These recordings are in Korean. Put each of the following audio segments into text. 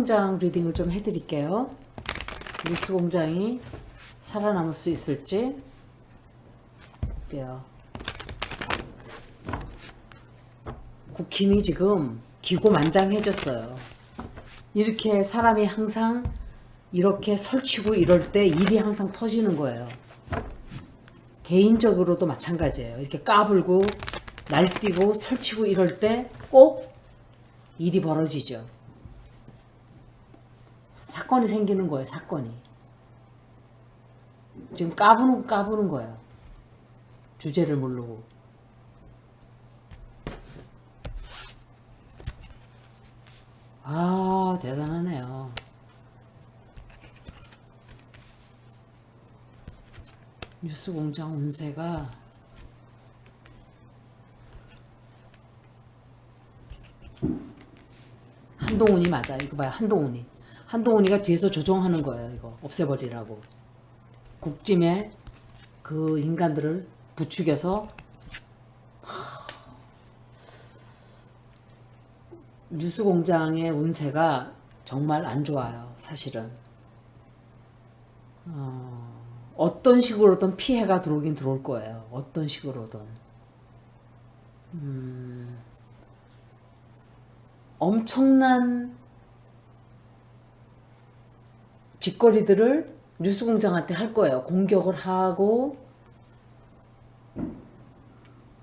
뉴스공장 리딩을 좀 해드릴게요. 뉴스공장이 살아남을 수 있을지. 볼게요. 국힘이 지금 기고만장해졌어요. 이렇게 사람이 항상 이렇게 설치고 이럴 때 일이 항상 터지는 거예요. 개인적으로도 마찬가지예요. 이렇게 까불고 날뛰고 설치고 이럴 때 꼭 일이 벌어지죠. 사건이 생기는 거예요. 사건이. 지금 까부는 거예요. 주제를 모르고. 아, 대단하네요. 뉴스공장 운세가 한동훈이 맞아. 이거 봐요. 한동훈이가 뒤에서 조종하는 거예요. 이거 없애버리라고. 국짐에 그 인간들을 부추겨서. 뉴스공장의 운세가 정말 안 좋아요. 사실은. 어떤 식으로든 피해가 들어오긴 들어올 거예요. 어떤 식으로든. 엄청난 짓거리들을 뉴스공장한테 할 거예요. 공격을 하고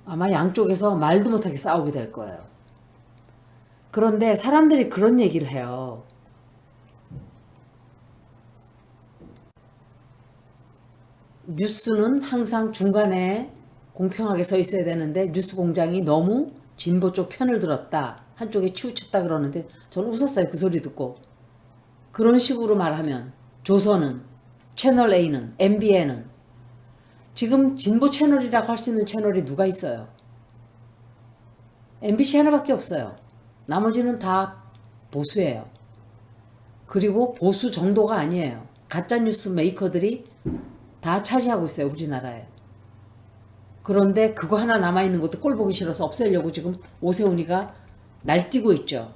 아마 양쪽에서 말도 못하게 싸우게 될 거예요. 그런데 사람들이 그런 얘기를 해요. 뉴스는 항상 중간에 공평하게 서 있어야 되는데 뉴스공장이 너무 진보 쪽 편을 들었다. 한쪽에 치우쳤다 그러는데 전 웃었어요. 그 소리 듣고. 그런 식으로 말하면 조선은, 채널A는, MBN은 지금 진보 채널이라고 할 수 있는 채널이 누가 있어요? MBC 하나밖에 없어요. 나머지는 다 보수예요. 그리고 보수 정도가 아니에요. 가짜뉴스 메이커들이 다 차지하고 있어요. 우리나라에. 그런데 그거 하나 남아있는 것도 꼴 보기 싫어서 없애려고 지금 오세훈이가 날뛰고 있죠.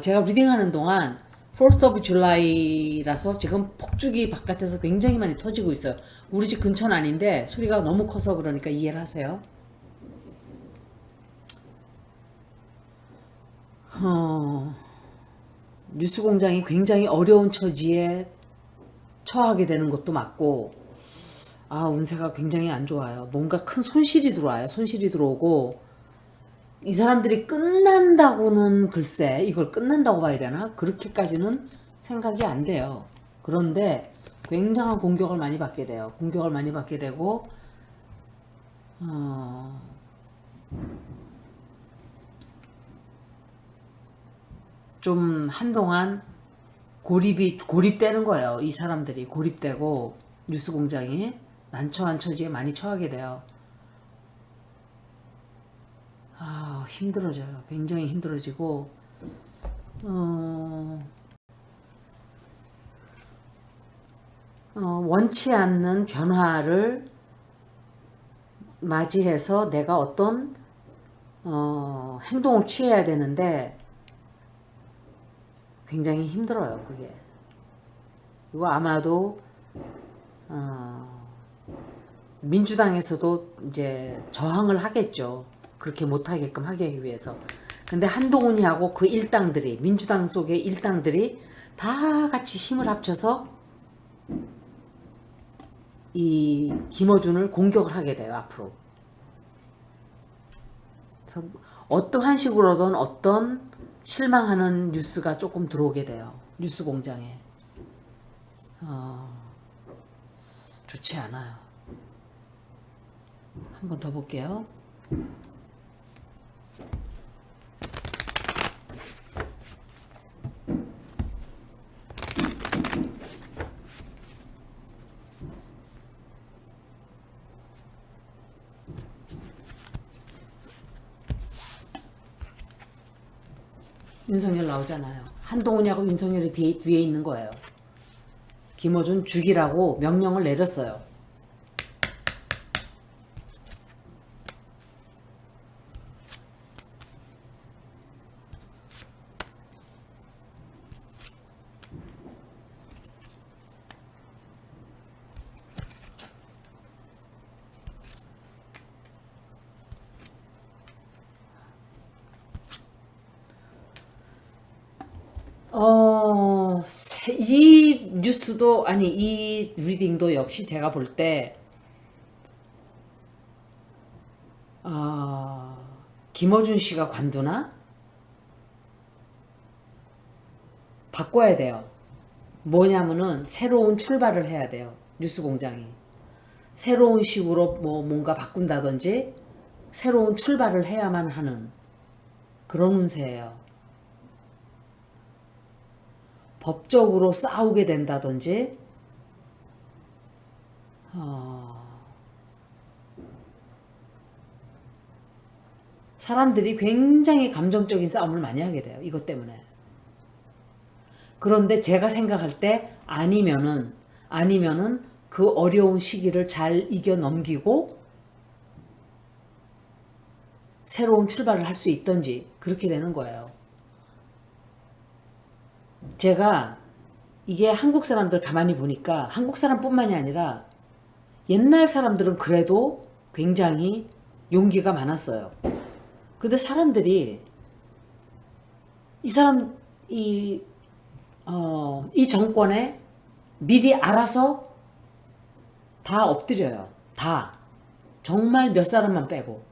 제가 리딩하는 동안 4th of July라서 지금 폭죽이 바깥에서 굉장히 많이 터지고 있어요. 우리 집 근처는 아닌데 소리가 너무 커서 그러니까 이해를 하세요. 뉴스공장이 굉장히 어려운 처지에 처하게 되는 것도 맞고, 운세가 굉장히 안 좋아요. 뭔가 큰 손실이 들어와요. 손실이 들어오고, 이 사람들이 끝난다고는 글쎄, 이걸 끝난다고 봐야 되나? 그렇게까지는 생각이 안 돼요. 그런데 굉장한 공격을 많이 받게 돼요. 공격을 많이 받게 되고, 좀 한동안 고립되는 거예요. 이 사람들이 고립되고 뉴스공장이 난처한 처지에 많이 처하게 돼요. 힘들어져요. 굉장히 힘들어지고 원치 않는 변화를 맞이해서 내가 어떤 행동을 취해야 되는데 굉장히 힘들어요. 그게. 이거 아마도 민주당에서도 이제 저항을 하겠죠. 그렇게 못하게끔 하기 위해서. 근데 한동훈이하고 그 일당들이, 민주당 속의 일당들이 다 같이 힘을 합쳐서 이 김어준을 공격을 하게 돼요. 앞으로. 그래서 어떠한 식으로든 어떤 실망하는 뉴스가 조금 들어오게 돼요. 뉴스공장에. 좋지 않아요. 한 번 더 볼게요. 윤석열 나오잖아요. 한동훈이하고 윤석열이 뒤에 있는 거예요. 김어준 죽이라고 명령을 내렸어요. 이 뉴스도, 아니, 이 리딩도 역시 제가 볼 때, 어, 김어준 씨가 관두나? 바꿔야 돼요. 뭐냐면은, 새로운 출발을 해야 돼요. 뉴스 공장이. 새로운 식으로 뭐 뭔가 바꾼다든지, 새로운 출발을 해야만 하는 그런 운세예요. 법적으로 싸우게 된다든지, 사람들이 굉장히 감정적인 싸움을 많이 하게 돼요. 이것 때문에. 그런데 제가 생각할 때 아니면은 그 어려운 시기를 잘 이겨 넘기고 새로운 출발을 할 수 있던지 그렇게 되는 거예요. 제가 이게 한국 사람들 가만히 보니까 한국 사람뿐만이 아니라 옛날 사람들은 그래도 굉장히 용기가 많았어요. 근데 사람들이 이 사람 이 정권에 미리 알아서 다 엎드려요. 다. 정말 몇 사람만 빼고.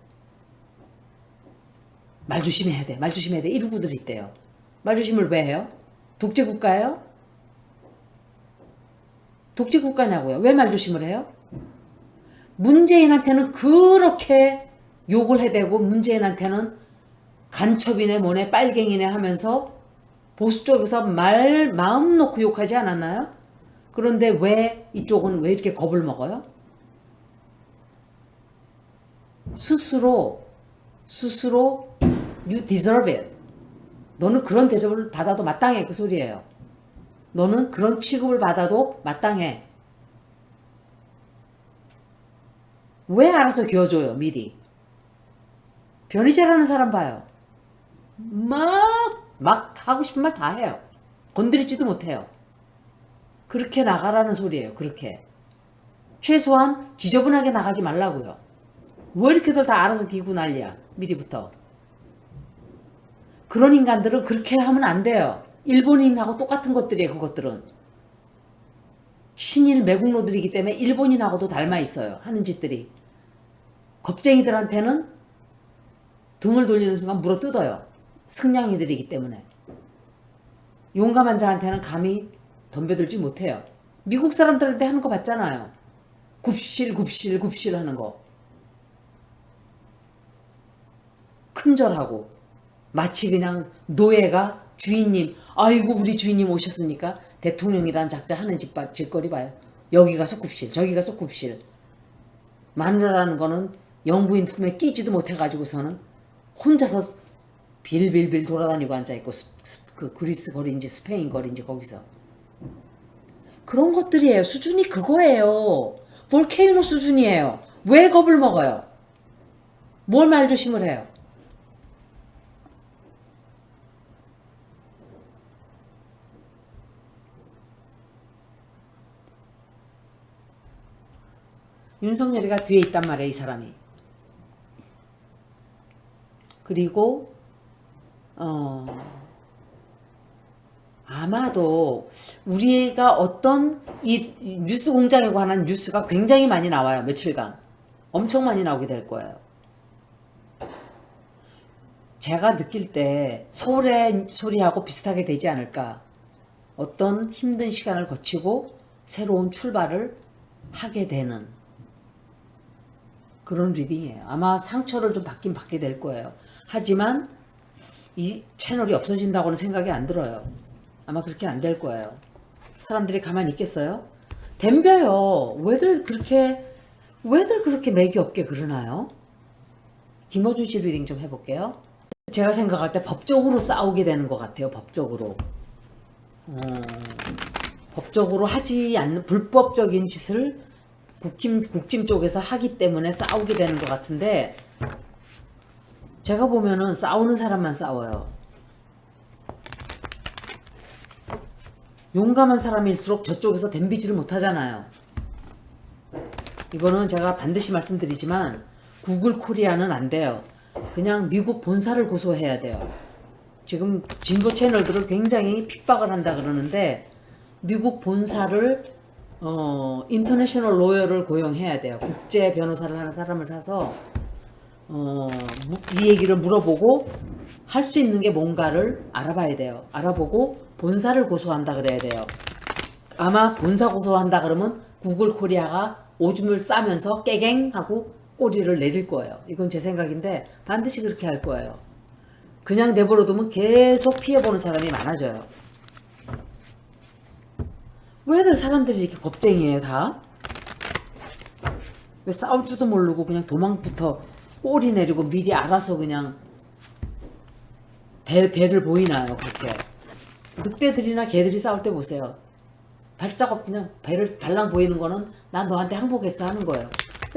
말 조심해야 돼. 말 조심해야 돼. 이러고들 있대요. 말 조심을 왜 해요? 독재국가예요? 독재국가냐고요. 왜 말 조심을 해요? 문재인한테는 그렇게 욕을 해대고 문재인한테는 간첩이네 뭐네 빨갱이네 하면서 보수 쪽에서 마음 놓고 욕하지 않았나요? 그런데 왜 이쪽은 왜 이렇게 겁을 먹어요? 스스로 you deserve it. 너는 그런 대접을 받아도 마땅해 그 소리예요. 너는 그런 취급을 받아도 마땅해. 왜 알아서 기어줘요 미리. 변희재라는 사람 봐요. 막 하고 싶은 말 다 해요. 건드리지도 못해요. 그렇게 나가라는 소리예요. 그렇게. 최소한 지저분하게 나가지 말라고요. 왜 이렇게들 다 알아서 기고 난리야. 미리부터. 그런 인간들은 그렇게 하면 안 돼요. 일본인하고 똑같은 것들이에요. 그것들은. 친일 매국노들이기 때문에 일본인하고도 닮아 있어요. 하는 짓들이. 겁쟁이들한테는 등을 돌리는 순간 물어뜯어요. 승냥이들이기 때문에. 용감한 자한테는 감히 덤벼들지 못해요. 미국 사람들한테 하는 거 봤잖아요. 굽실 하는 거. 큰절하고. 마치 그냥 노예가 주인님, 아이고 우리 주인님 오셨으니까 대통령이란 작자 하는 짓거리 봐요. 여기 가서 굽실, 저기 가서 굽실. 마누라라는 거는 영부인 틈에 끼지도 못해가지고서는 혼자서 빌빌빌 돌아다니고 앉아있고 그 그리스 거리인지 스페인 거리인지 거기서. 그런 것들이에요. 수준이 그거예요. 볼케이노 수준이에요. 왜 겁을 먹어요? 뭘 말조심을 해요? 윤석열이가 뒤에 있단 말이에요. 이 사람이. 그리고 아마도 우리가 어떤 이 뉴스 공장에 관한 뉴스가 굉장히 많이 나와요. 며칠간. 엄청 많이 나오게 될 거예요. 제가 느낄 때 서울의 소리하고 비슷하게 되지 않을까. 어떤 힘든 시간을 거치고 새로운 출발을 하게 되는 그런 리딩이에요. 아마 상처를 좀 받긴 받게 될 거예요. 하지만 이 채널이 없어진다고는 생각이 안 들어요. 아마 그렇게 안 될 거예요. 사람들이 가만히 있겠어요? 덤벼요. 왜들 그렇게 맥이 없게 그러나요? 김어준 씨 리딩 좀 해볼게요. 제가 생각할 때 법적으로 싸우게 되는 것 같아요. 법적으로 하지 않는 불법적인 짓을 국짐 쪽에서 하기 때문에 싸우게 되는 것 같은데, 제가 보면은 싸우는 사람만 싸워요. 용감한 사람일수록 저쪽에서 덤비지를 못하잖아요. 이거는 제가 반드시 말씀드리지만 구글 코리아는 안 돼요. 그냥 미국 본사를 고소해야 돼요. 지금 진보 채널들을 굉장히 핍박을 한다 그러는데 미국 본사를 인터내셔널 로열을 고용해야 돼요. 국제 변호사를 하는 사람을 사서 이 얘기를 물어보고 할 수 있는 게 뭔가를 알아봐야 돼요. 알아보고 본사를 고소한다 그래야 돼요. 아마 본사 고소한다 그러면 구글 코리아가 오줌을 싸면서 깨갱 하고 꼬리를 내릴 거예요. 이건 제 생각인데 반드시 그렇게 할 거예요. 그냥 내버려두면 계속 피해보는 사람이 많아져요. 왜들 사람들이 이렇게 겁쟁이에요 다? 왜 싸울 줄도 모르고 그냥 도망부터 꼬리 내리고 미리 알아서 그냥 배를 보이나요 그렇게. 늑대들이나 개들이 싸울 때 보세요. 발자국 그냥 배를 발랑 보이는 거는 난 너한테 항복했어 하는 거예요.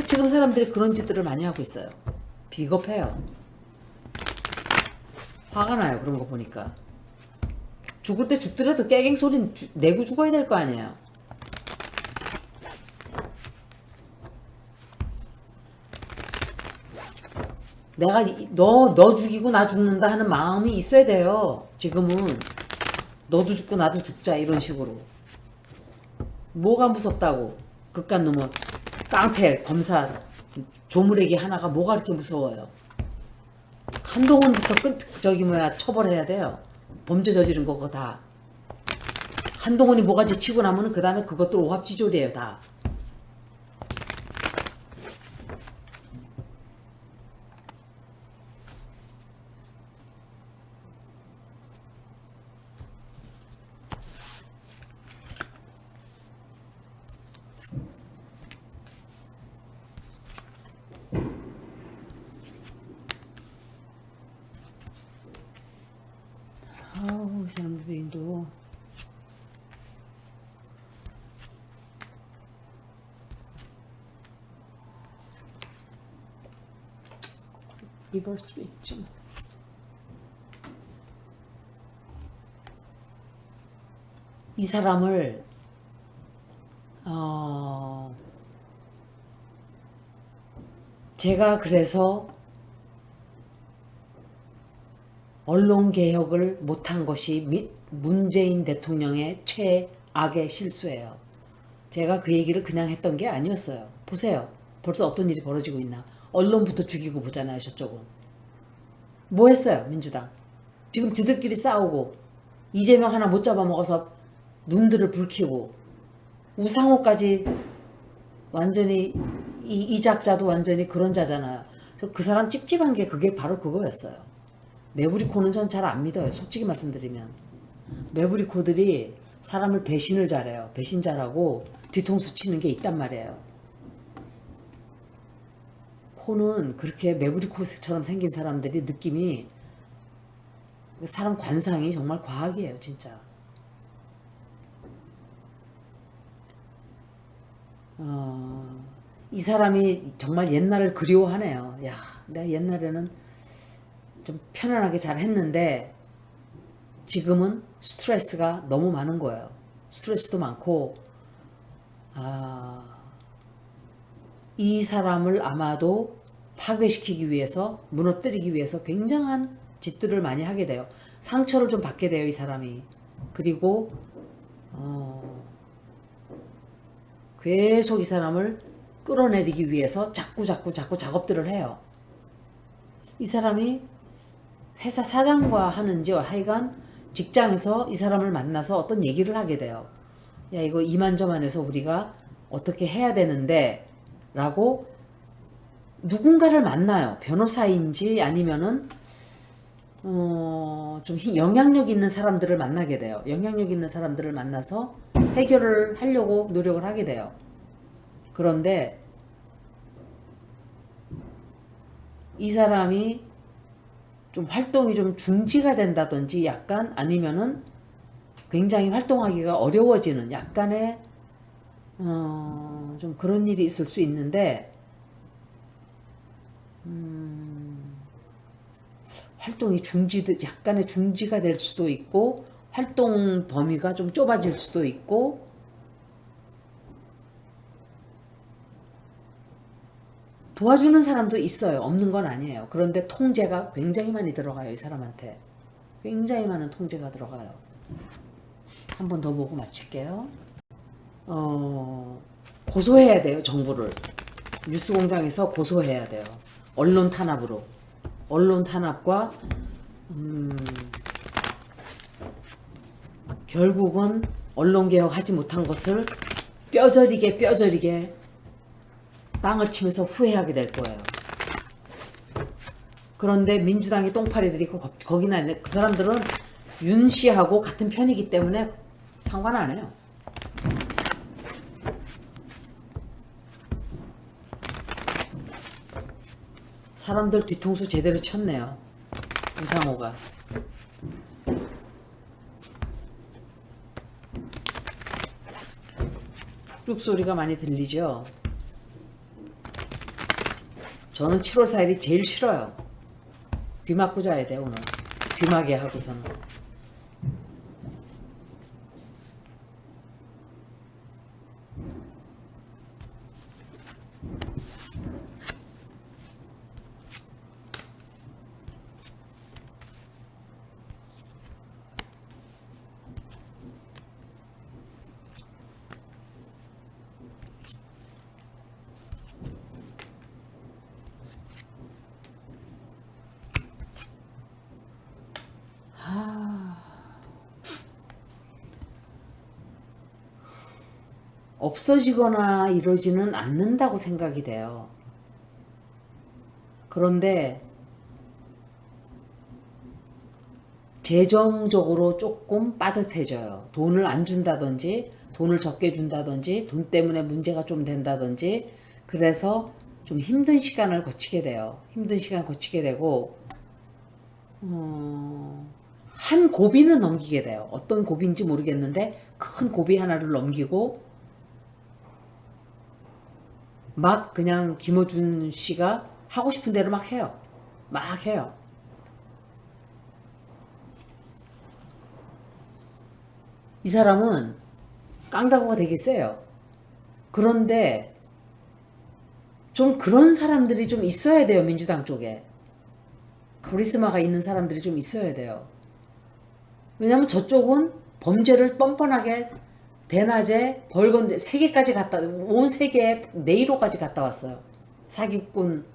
지금 사람들이 그런 짓들을 많이 하고 있어요. 비겁해요. 화가 나요 그런 거 보니까. 죽을 때 죽더라도 깨갱 소리 내고 죽어야 될 거 아니에요. 내가 너 죽이고 나 죽는다 하는 마음이 있어야 돼요. 지금은 너도 죽고 나도 죽자 이런 식으로. 뭐가 무섭다고. 그깟 놈은 깡패 검사 조무래기 하나가 뭐가 그렇게 무서워요. 한동훈부터 처벌해야 돼요. 범죄 저지른 거 그거 다. 한동훈이 뭐가지 치고 나면은 그 다음에 그것들 오합지졸이에요 다. 아우 이 사람들도 인도. 리버스 있지. 이 사람을 제가 그래서 언론개혁을 못한 것이 문재인 대통령의 최악의 실수예요. 제가 그 얘기를 그냥 했던 게 아니었어요. 보세요. 벌써 어떤 일이 벌어지고 있나. 언론부터 죽이고 보잖아요. 저쪽은. 뭐 했어요. 민주당. 지금 지들끼리 싸우고 이재명 하나 못 잡아먹어서 눈들을 붉히고 우상호까지 완전히 이 작자도 완전히 그런 자잖아요. 그 사람 찝찝한 게 그게 바로 그거였어요. 매부리코는 전 잘 안 믿어요. 솔직히 말씀드리면. 매부리코들이 사람을 배신을 잘해요. 배신 잘하고 뒤통수 치는 게 있단 말이에요. 코는 그렇게 매부리코처럼 생긴 사람들이 느낌이 사람 관상이 정말 과학이에요. 진짜. 이 사람이 정말 옛날을 그리워하네요. 야, 내가 옛날에는 좀 편안하게 잘 했는데 지금은 스트레스가 너무 많은 거예요. 스트레스도 많고 이 사람을 아마도 파괴시키기 위해서 무너뜨리기 위해서 굉장한 짓들을 많이 하게 돼요. 상처를 좀 받게 돼요. 이 사람이. 그리고 계속 이 사람을 끌어내리기 위해서 자꾸 작업들을 해요. 이 사람이 회사 사장과 하는지 하여간 직장에서 이 사람을 만나서 어떤 얘기를 하게 돼요. 야 이거 이만저만해서 우리가 어떻게 해야 되는데 라고 누군가를 만나요. 변호사인지 아니면은 좀 영향력 있는 사람들을 만나게 돼요. 영향력 있는 사람들을 만나서 해결을 하려고 노력을 하게 돼요. 그런데 이 사람이 좀 활동이 좀 중지가 된다든지 약간 아니면은 굉장히 활동하기가 어려워지는 약간의 좀 그런 일이 있을 수 있는데 활동이 약간의 중지가 될 수도 있고 활동 범위가 좀 좁아질 수도 있고 도와주는 사람도 있어요. 없는 건 아니에요. 그런데 통제가 굉장히 많이 들어가요. 이 사람한테. 굉장히 많은 통제가 들어가요. 한 번 더 보고 마칠게요. 고소해야 돼요, 정부를. 뉴스공장에서 고소해야 돼요. 언론 탄압으로. 언론 탄압과 결국은 언론개혁 하지 못한 것을 뼈저리게 땅을 치면서 후회하게 될 거예요. 그런데 민주당의 똥파리들이 거기나 그 사람들은 윤 씨하고 같은 편이기 때문에 상관 안 해요. 사람들 뒤통수 제대로 쳤네요. 이상호가. 푹 소리가 많이 들리죠? 저는 7월 4일이 제일 싫어요. 귀 막고 자야 돼 오늘. 귀 막게 하고서는. 없어지거나 이러지는 않는다고 생각이 돼요. 그런데 재정적으로 조금 빠듯해져요. 돈을 안 준다든지 돈을 적게 준다든지 돈 때문에 문제가 좀 된다든지 그래서 좀 힘든 시간을 거치게 돼요. 힘든 시간 거치게 되고 한 고비는 넘기게 돼요. 어떤 고비인지 모르겠는데 큰 고비 하나를 넘기고 막 그냥 김어준 씨가 하고 싶은 대로 막 해요. 막 해요. 이 사람은 깡다구가 되게 세요. 그런데 좀 그런 사람들이 좀 있어야 돼요. 민주당 쪽에. 카리스마가 있는 사람들이 좀 있어야 돼요. 왜냐면 저쪽은 범죄를 뻔뻔하게 대낮에 벌건데 세계까지 갔다 온 세계에 네이로까지 갔다 왔어요. 사기꾼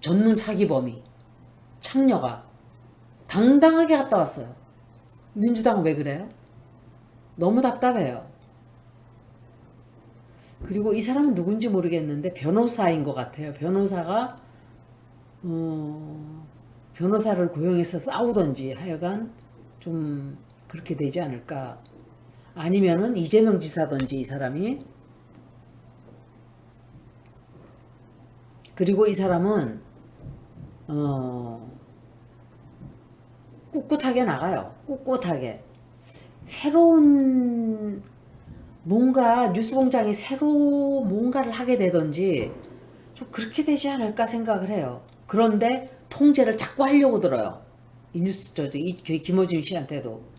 전문 사기범이 창녀가 당당하게 갔다 왔어요. 민주당은 왜 그래요? 너무 답답해요. 그리고 이 사람은 누군지 모르겠는데 변호사인 것 같아요. 변호사가 변호사를 고용해서 싸우던지 하여간 좀 그렇게 되지 않을까. 아니면은 이재명 지사던지 이 사람이. 그리고 이 사람은 꿋꿋하게 나가요. 꿋꿋하게. 새로운 뭔가 뉴스공장이 새로 뭔가를 하게 되던지 좀 그렇게 되지 않을까 생각을 해요. 그런데 통제를 자꾸 하려고 들어요. 이 뉴스 이 김어준 씨한테도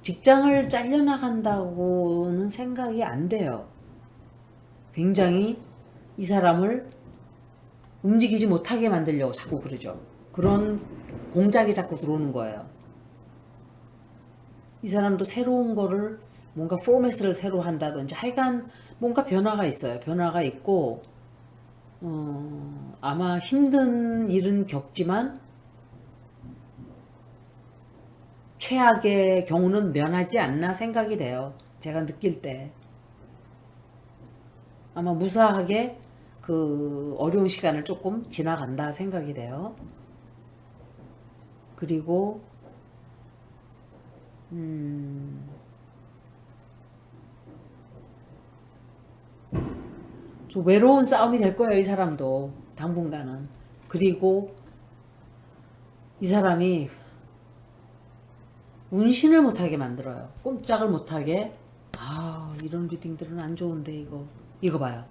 직장을 잘려나간다고는 생각이 안 돼요. 굉장히 이 사람을 움직이지 못하게 만들려고 자꾸 그러죠. 그런 공작이 자꾸 들어오는 거예요. 이 사람도 새로운 거를 뭔가 포맷을 새로 한다든지 하여간 뭔가 변화가 있어요. 변화가 있고 아마 힘든 일은 겪지만 최악의 경우는 면하지 않나 생각이 돼요. 제가 느낄 때. 아마 무사하게 그 어려운 시간을 조금 지나간다 생각이 돼요. 그리고 좀 외로운 싸움이 될 거예요. 이 사람도 당분간은. 그리고 이 사람이 운신을 못하게 만들어요. 꼼짝을 못하게. 아 이런 리딩들은 안 좋은데 이거 봐요.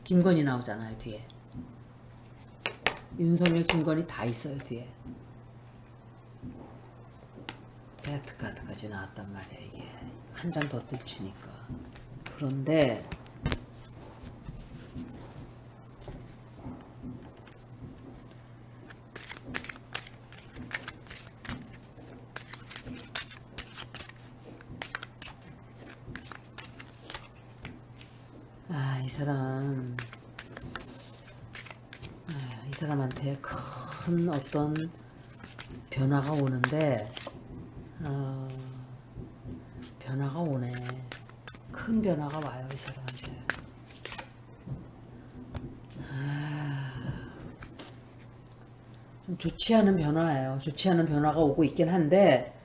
김건희 나오잖아요 뒤에. 윤석열 김건희 다 있어요 뒤에. 데아트카드까지 나왔단 말이야 이게. 한 장 더 뜰치니까. 그런데 이 사람, 이 사람한테 큰 어떤 변화가 오는데, 변화가 오네. 큰 변화가 와요, 이 사람한테. 좀 좋지 않은 변화예요. 좋지 않은 변화가 오고 있긴 한데,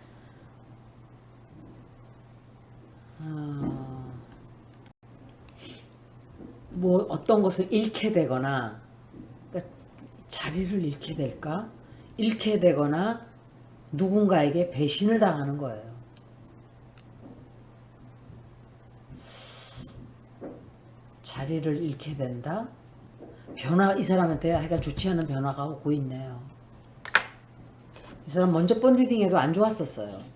뭐 어떤 것을 잃게 되거나, 그러니까 자리를 잃게 될까? 잃게 되거나 누군가에게 배신을 당하는 거예요. 자리를 잃게 된다? 이 사람한테 하여간 좋지 않은 변화가 오고 있네요. 이 사람 먼저 번 리딩에도 안 좋았었어요.